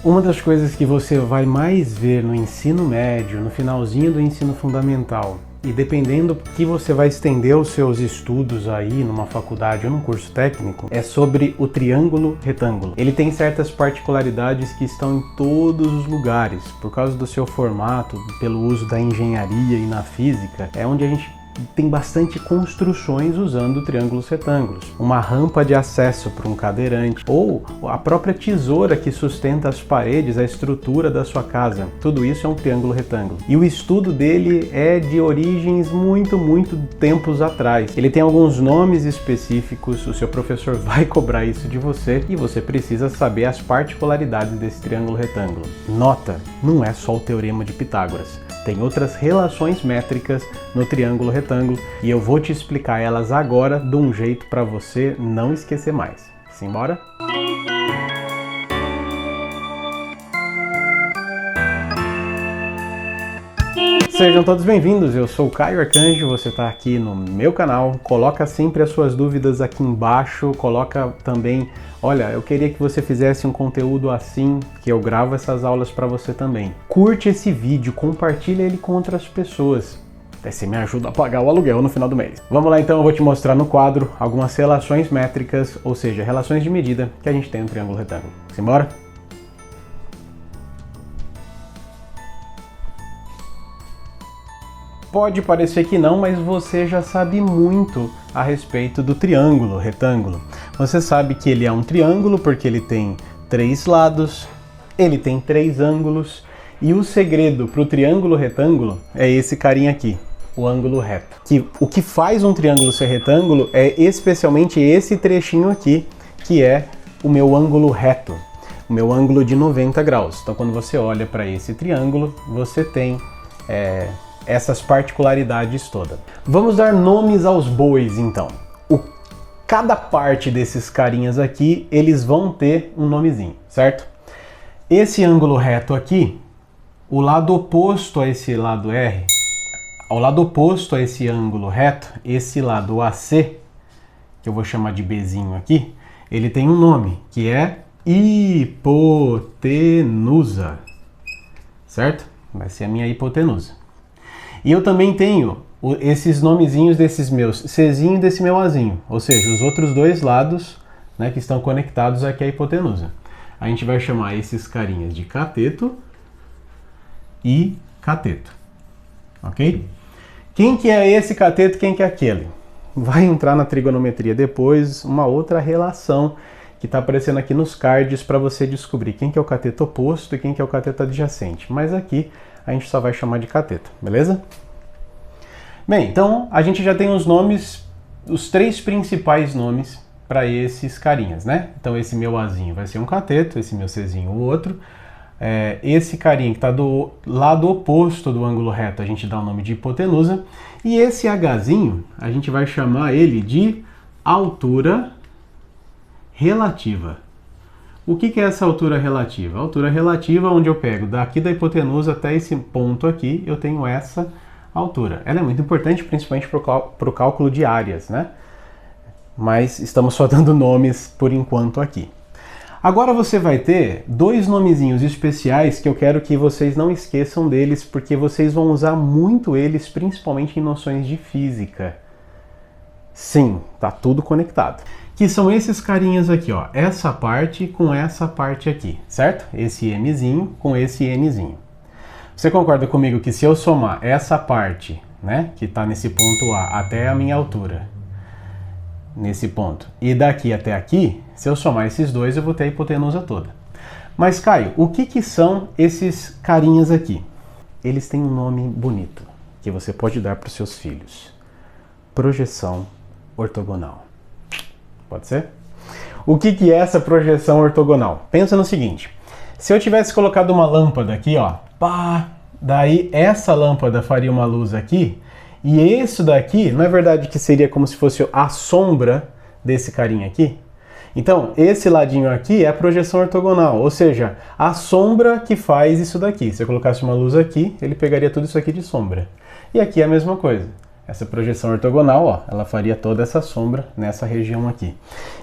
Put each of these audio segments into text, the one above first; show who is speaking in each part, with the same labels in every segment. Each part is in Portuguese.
Speaker 1: Uma das coisas que você vai mais ver no ensino médio, no finalzinho do ensino fundamental, e dependendo que você vai estender os seus estudos aí numa faculdade ou num curso técnico, é sobre o triângulo retângulo. Ele tem certas particularidades que estão em todos os lugares, por causa do seu formato, pelo uso da engenharia e na física, é onde a gente tem bastante construções usando triângulos retângulos. Uma rampa de acesso para um cadeirante ou a própria tesoura que sustenta as paredes, a estrutura da sua casa. Tudo isso é um triângulo retângulo. E o estudo dele é de origens muito tempos atrás. Ele tem alguns nomes específicos, o seu professor vai cobrar isso de você e você precisa saber as particularidades desse triângulo retângulo. Nota, não é só o teorema de Pitágoras. Tem outras relações métricas no triângulo retângulo e eu vou te explicar elas agora de um jeito para você não esquecer mais. Simbora? Sejam todos bem-vindos, eu sou o Caio Arcanjo, você está aqui no meu canal. Coloca sempre as suas dúvidas aqui embaixo, coloca também, olha, eu queria que você fizesse um conteúdo assim, que eu gravo essas aulas para você também. Curte esse vídeo, compartilha ele com outras pessoas, até você me ajuda a pagar o aluguel no final do mês. Vamos lá então, eu vou te mostrar no quadro algumas relações métricas, ou seja, relações de medida que a gente tem no triângulo retângulo. Simbora? Pode parecer que não, mas você já sabe muito a respeito do triângulo retângulo. Você sabe que ele é um triângulo porque ele tem 3 lados, ele tem 3 ângulos, e o segredo para o triângulo retângulo é esse carinha aqui, o ângulo reto. O que faz um triângulo ser retângulo é especialmente esse trechinho aqui, que é o meu ângulo reto, o meu ângulo de 90 graus. Então quando você olha para esse triângulo, você tem essas particularidades todas. Vamos dar nomes aos bois então. Cada parte desses carinhas aqui, eles vão ter um nomezinho, certo? Esse ângulo reto aqui, o lado oposto a esse lado R, ao lado oposto a esse ângulo reto, esse lado AC, que eu vou chamar de Bzinho aqui, ele tem um nome, que é hipotenusa, certo? Vai ser a minha hipotenusa. E eu também tenho esses nomezinhos desses meus Czinho e desse meu Azinho, ou seja, os outros dois lados, né, que estão conectados aqui à hipotenusa. A gente vai chamar esses carinhas de cateto e cateto, ok? Quem que é esse cateto, quem que é aquele? Vai entrar na trigonometria depois uma outra relação que está aparecendo aqui nos cards para você descobrir quem que é o cateto oposto e quem que é o cateto adjacente. Mas aqui a gente só vai chamar de cateto, beleza? Bem, então a gente já tem os nomes, os 3 principais nomes para esses carinhas, né? Então esse meu Azinho vai ser um cateto, esse meu Czinho o outro. Esse carinha que está do lado oposto do ângulo reto, a gente dá o nome de hipotenusa. E esse Hzinho, a gente vai chamar ele de altura relativa. O que é essa altura relativa? A altura relativa é onde eu pego daqui da hipotenusa até esse ponto aqui, eu tenho essa altura. Ela é muito importante, principalmente para o cálculo de áreas, né? Mas estamos só dando nomes por enquanto aqui. Agora você vai ter 2 nomezinhos especiais que eu quero que vocês não esqueçam deles, porque vocês vão usar muito eles, principalmente em noções de física. Sim, tá tudo conectado. Que são esses carinhas aqui, ó, essa parte com essa parte aqui, certo? Esse Mzinho com esse Nzinho. Você concorda comigo que se eu somar essa parte, né, que está nesse ponto A até a minha altura, nesse ponto, e daqui até aqui, se eu somar esses dois, eu vou ter a hipotenusa toda. Mas, Caio, o que são esses carinhas aqui? Eles têm um nome bonito, que você pode dar para os seus filhos. Projeção ortogonal. Pode ser? O que é essa projeção ortogonal? Pensa no seguinte, se eu tivesse colocado uma lâmpada aqui, ó, pá, daí essa lâmpada faria uma luz aqui, e isso daqui, não é verdade que seria como se fosse a sombra desse carinha aqui? Então, esse ladinho aqui é a projeção ortogonal, ou seja, a sombra que faz isso daqui. Se eu colocasse uma luz aqui, ele pegaria tudo isso aqui de sombra. E aqui é a mesma coisa. Essa projeção ortogonal, ó, ela faria toda essa sombra nessa região aqui.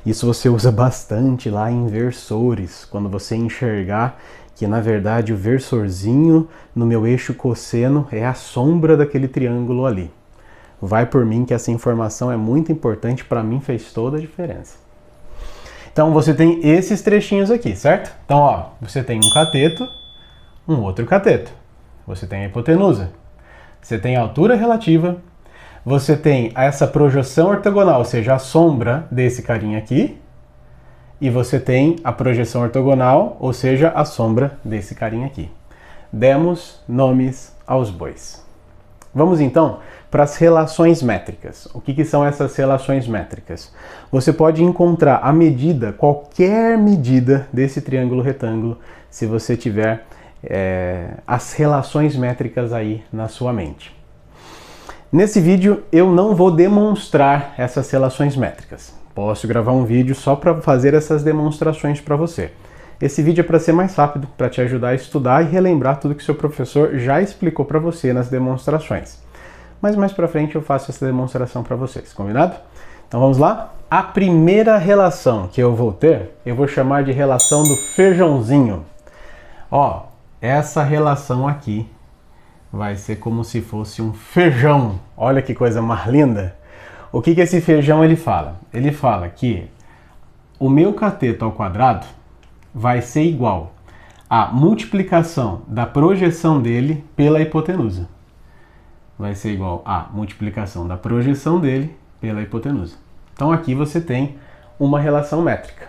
Speaker 1: Isso você usa bastante lá em inversores, quando você enxergar que na verdade o versorzinho no meu eixo cosseno é a sombra daquele triângulo ali. Vai por mim que essa informação é muito importante, para mim fez toda a diferença. Então você tem esses trechinhos aqui, certo? Então ó, você tem um cateto, um outro cateto. Você tem a hipotenusa. Você tem a altura relativa. Você tem essa projeção ortogonal, ou seja, a sombra desse carinha aqui. E você tem a projeção ortogonal, ou seja, a sombra desse carinha aqui. Demos nomes aos bois. Vamos então para as relações métricas. O que são essas relações métricas? Você pode encontrar a medida, qualquer medida desse triângulo retângulo, se você tiver as relações métricas aí na sua mente. Nesse vídeo eu não vou demonstrar essas relações métricas. Posso gravar um vídeo só para fazer essas demonstrações para você. Esse vídeo é para ser mais rápido, para te ajudar a estudar e relembrar tudo que seu professor já explicou para você nas demonstrações. Mas mais para frente eu faço essa demonstração para vocês, combinado? Então vamos lá? A primeira relação que eu vou ter, eu vou chamar de relação do feijãozinho. Ó, essa relação aqui vai ser como se fosse um feijão. Olha que coisa mais linda! O que esse feijão ele fala? Ele fala que o meu cateto ao quadrado vai ser igual à multiplicação da projeção dele pela hipotenusa. Vai ser igual à multiplicação da projeção dele pela hipotenusa. Então aqui você tem uma relação métrica.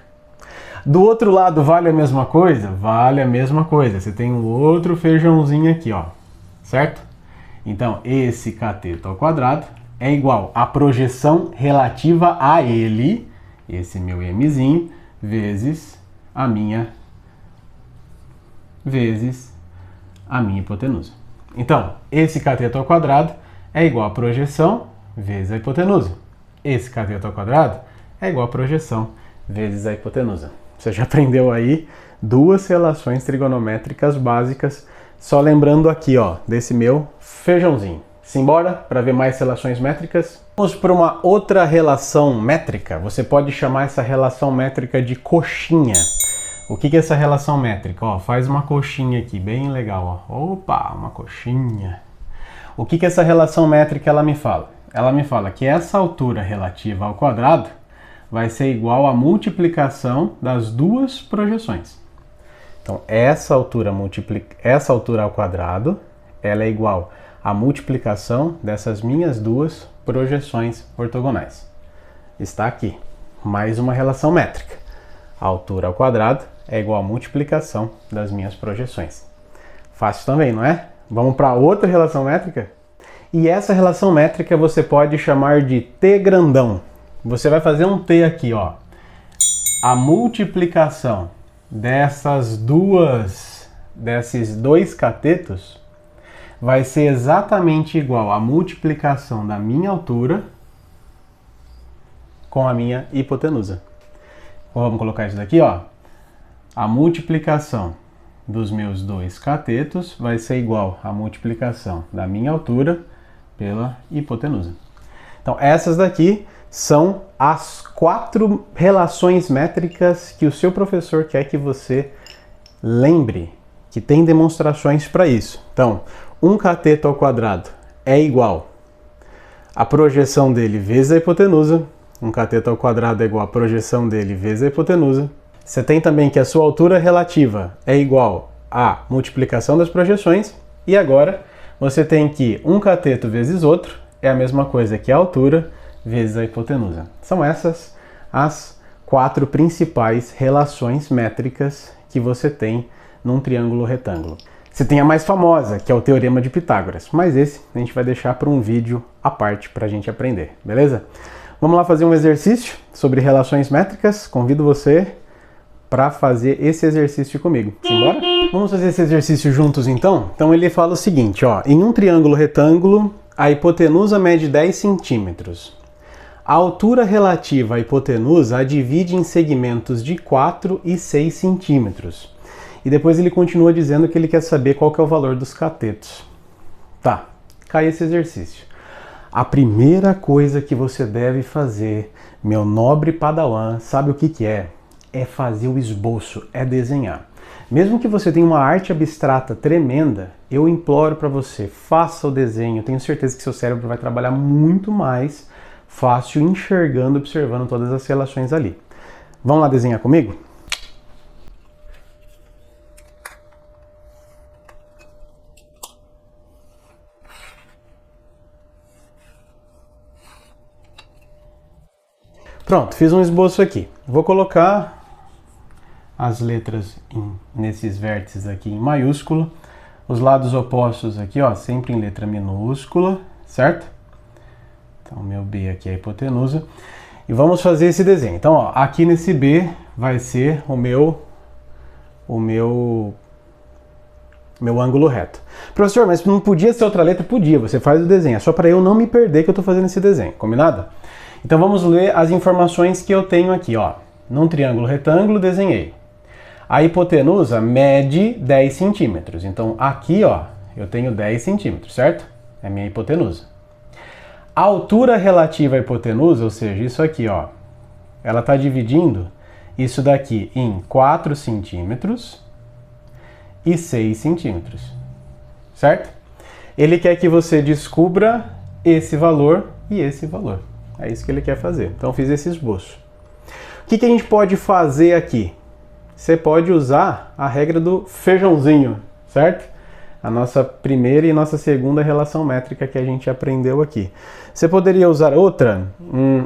Speaker 1: Do outro lado vale a mesma coisa? Vale a mesma coisa. Você tem um outro feijãozinho aqui, ó. Certo? Então esse cateto ao quadrado é igual à projeção relativa a ele, esse meu mzinho, vezes a minha hipotenusa. Então, esse cateto ao quadrado é igual à projeção vezes a hipotenusa. Esse cateto ao quadrado é igual à projeção vezes a hipotenusa. Você já aprendeu aí duas relações trigonométricas básicas, só lembrando aqui, ó, desse meu feijãozinho. Simbora para ver mais relações métricas. Vamos para uma outra relação métrica. Você pode chamar essa relação métrica de coxinha. O que é essa relação métrica? Ó, faz uma coxinha aqui, bem legal. Ó. Opa, uma coxinha. O que essa relação métrica ela me fala? Ela me fala que essa altura relativa ao quadrado vai ser igual à multiplicação das duas projeções. Então, essa altura ao quadrado, ela é igual à multiplicação dessas minhas duas projeções ortogonais. Está aqui. Mais uma relação métrica. A altura ao quadrado é igual à multiplicação das minhas projeções. Fácil também, não é? Vamos para outra relação métrica? E essa relação métrica você pode chamar de T grandão. Você vai fazer um T aqui, ó. A multiplicação desses dois catetos vai ser exatamente igual à multiplicação da minha altura com a minha hipotenusa. Vamos colocar isso daqui, ó. A multiplicação dos meus dois catetos vai ser igual à multiplicação da minha altura pela hipotenusa. Então, essas daqui são as 4 relações métricas que o seu professor quer que você lembre, que tem demonstrações para isso. Então, um cateto ao quadrado é igual à projeção dele vezes a hipotenusa. Um cateto ao quadrado é igual à projeção dele vezes a hipotenusa. Você tem também que a sua altura relativa é igual à multiplicação das projeções. E agora você tem que um cateto vezes outro é a mesma coisa que a altura vezes a hipotenusa. São essas as 4 principais relações métricas que você tem num triângulo retângulo. Você tem a mais famosa, que é o Teorema de Pitágoras, mas esse a gente vai deixar para um vídeo à parte para a gente aprender, beleza? Vamos lá fazer um exercício sobre relações métricas. Convido você para fazer esse exercício comigo. Simbora? Vamos fazer esse exercício juntos então? Então ele fala o seguinte, ó, em um triângulo retângulo, a hipotenusa mede 10 centímetros. A altura relativa à hipotenusa a divide em segmentos de 4 e 6 centímetros. E depois ele continua dizendo que ele quer saber qual que é o valor dos catetos. Tá, cai esse exercício. A primeira coisa que você deve fazer, meu nobre padawan, sabe o que é? É fazer o esboço, é desenhar. Mesmo que você tenha uma arte abstrata tremenda, eu imploro para você, faça o desenho. Tenho certeza que seu cérebro vai trabalhar muito mais fácil enxergando, observando todas as relações ali. Vamos lá desenhar comigo? Pronto, fiz um esboço aqui. Vou colocar as letras nesses vértices aqui em maiúsculo, os lados opostos aqui, ó, sempre em letra minúscula, certo? Então, meu B aqui é a hipotenusa. E vamos fazer esse desenho. Então, ó, aqui nesse B vai ser o meu ângulo reto. Professor, mas não podia ser outra letra? Podia, você faz o desenho. É só para eu não me perder que eu estou fazendo esse desenho, combinado? Então vamos ler as informações que eu tenho aqui, ó. Num triângulo retângulo, desenhei. A hipotenusa mede 10 centímetros. Então aqui, ó, eu tenho 10 centímetros, certo? É a minha hipotenusa. A altura relativa à hipotenusa, ou seja, isso aqui, ó, ela está dividindo isso daqui em 4 centímetros e 6 centímetros, certo? Ele quer que você descubra esse valor e esse valor. É isso que ele quer fazer. Então, fiz esse esboço. O que a gente pode fazer aqui? Você pode usar a regra do feijãozinho, certo? A nossa primeira e nossa segunda relação métrica que a gente aprendeu aqui. Você poderia usar outra?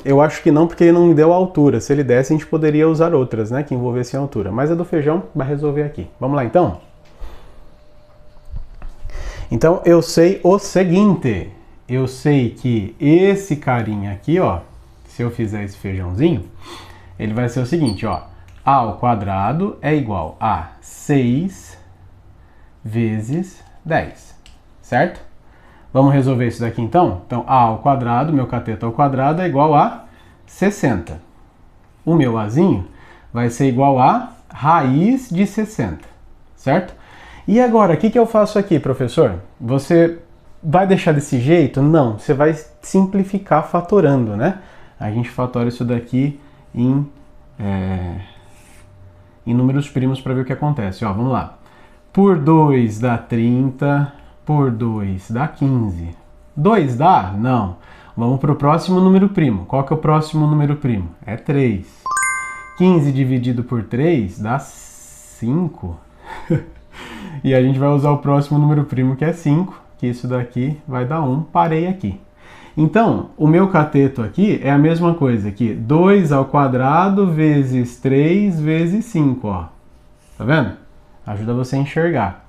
Speaker 1: Eu acho que não, porque ele não me deu a altura. Se ele desse, a gente poderia usar outras, né? Que envolvessem a altura. Mas a do feijão vai resolver aqui. Vamos lá, então? Então, eu sei o seguinte. Eu sei que esse carinha aqui, ó, se eu fizer esse feijãozinho, ele vai ser o seguinte, ó. A ao quadrado é igual a 6 vezes 10, certo? Vamos resolver isso daqui então? Então, A ao quadrado, meu cateto ao quadrado é igual a 60. O meu Azinho vai ser igual a raiz de 60, certo? E agora, o que eu faço aqui, professor? Você vai deixar desse jeito? Não, você vai simplificar fatorando, né? A gente fatora isso daqui em números primos para ver o que acontece. Ó, vamos lá. Por 2 dá 30, por 2 dá 15. 2 dá? Não. Vamos para o próximo número primo. Qual que é o próximo número primo? É 3. 15 dividido por 3 dá 5. E a gente vai usar o próximo número primo, que é 5, que isso daqui vai dar 1. Parei aqui. Então, o meu cateto aqui é a mesma coisa aqui. 2 ao quadrado vezes 3 vezes 5, ó. Tá vendo? Ajuda você a enxergar.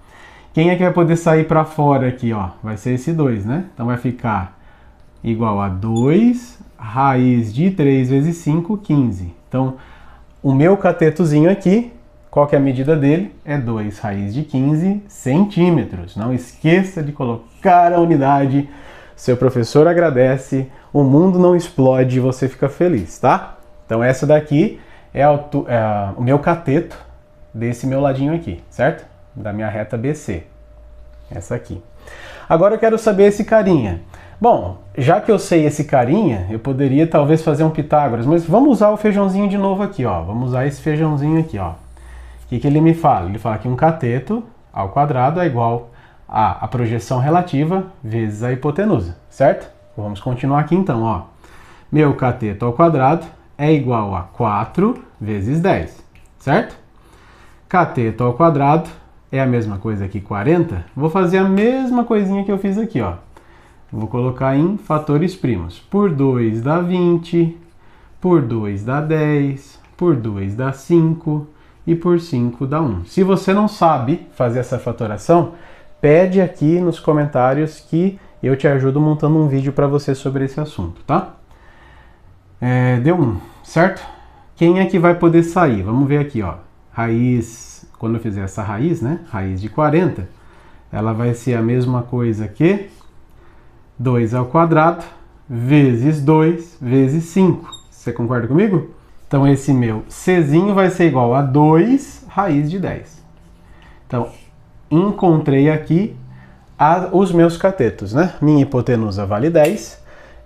Speaker 1: Quem é que vai poder sair para fora aqui, ó? Vai ser esse 2, né? Então vai ficar igual a 2 raiz de 3 vezes 5, 15. Então, o meu catetozinho aqui, qual que é a medida dele? É 2 raiz de 15 centímetros. Não esqueça de colocar a unidade. Seu professor agradece, o mundo não explode e você fica feliz, tá? Então essa daqui é o meu cateto desse meu ladinho aqui, certo? Da minha reta BC. Essa aqui. Agora eu quero saber esse carinha. Bom, já que eu sei esse carinha, eu poderia talvez fazer um Pitágoras, mas vamos usar o feijãozinho de novo aqui, ó. Vamos usar esse feijãozinho aqui, ó. O que ele me fala? Ele fala que um cateto ao quadrado é igual a projeção relativa vezes a hipotenusa, certo? Vamos continuar aqui então, ó. Meu cateto ao quadrado é igual a 4 vezes 10, certo? Cateto ao quadrado é a mesma coisa que 40. Vou fazer a mesma coisinha que eu fiz aqui, ó. Vou colocar em fatores primos. Por 2 dá 20, por 2 dá 10, por 2 dá 5 e por 5 dá 1. Se você não sabe fazer essa fatoração, pede aqui nos comentários que eu te ajudo montando um vídeo para você sobre esse assunto, tá? Deu 1, certo? Quem é que vai poder sair? Vamos ver aqui, ó. Raiz, quando eu fizer essa raiz, né? Raiz de 40, ela vai ser a mesma coisa que 2 ao quadrado vezes 2 vezes 5. Você concorda comigo? Então esse meu Czinho vai ser igual a 2 raiz de 10. Então, encontrei aqui os meus catetos, né? Minha hipotenusa vale 10,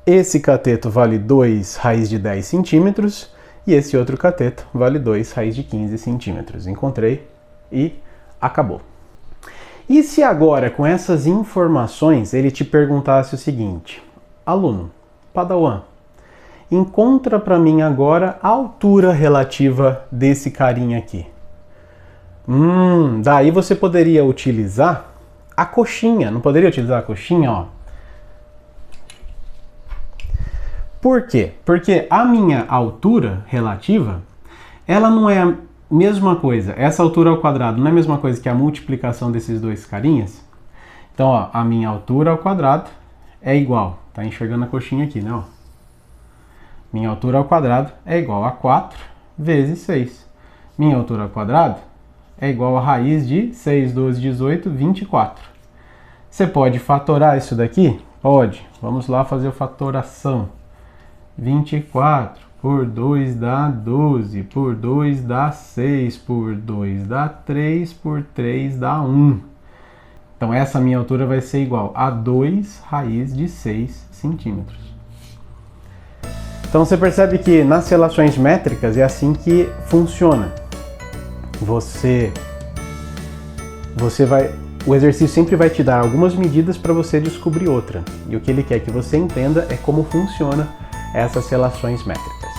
Speaker 1: esse cateto vale 2 raiz de 10 centímetros e esse outro cateto vale 2 raiz de 15 centímetros. Encontrei e acabou. E se agora, com essas informações, ele te perguntasse o seguinte: aluno, Padawan, encontra para mim agora a altura relativa desse carinha aqui. Daí você poderia utilizar a coxinha, não poderia utilizar a coxinha, ó? Por quê? Porque a minha altura relativa, ela não é a mesma coisa. Essa altura ao quadrado não é a mesma coisa que a multiplicação desses dois carinhas? Então, ó, a minha altura ao quadrado é igual, tá enxergando a coxinha aqui, né? Ó. Minha altura ao quadrado é igual a 4 vezes 6. Minha altura ao quadrado é igual a raiz de 6, 12, 18, 24. Você pode fatorar isso daqui? Pode. Vamos lá fazer a fatoração. 24 por 2 dá 12, por 2 dá 6, por 2 dá 3, por 3 dá 1. Então essa minha altura vai ser igual a 2 raiz de 6 centímetros. Então você percebe que nas relações métricas é assim que funciona. O exercício sempre vai te dar algumas medidas para você descobrir outra. E o que ele quer que você entenda é como funciona essas relações métricas.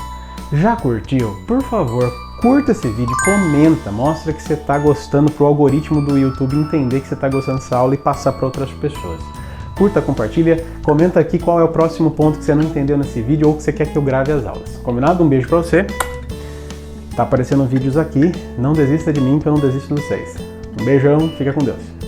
Speaker 1: Já curtiu? Por favor, curta esse vídeo, comenta, mostra que você está gostando para o algoritmo do YouTube entender que você está gostando dessa aula e passar para outras pessoas. Curta, compartilha, comenta aqui qual é o próximo ponto que você não entendeu nesse vídeo ou que você quer que eu grave as aulas. Combinado? Um beijo para você. Tá aparecendo vídeos aqui. Não desista de mim que eu não desisto de vocês. Um beijão, fica com Deus.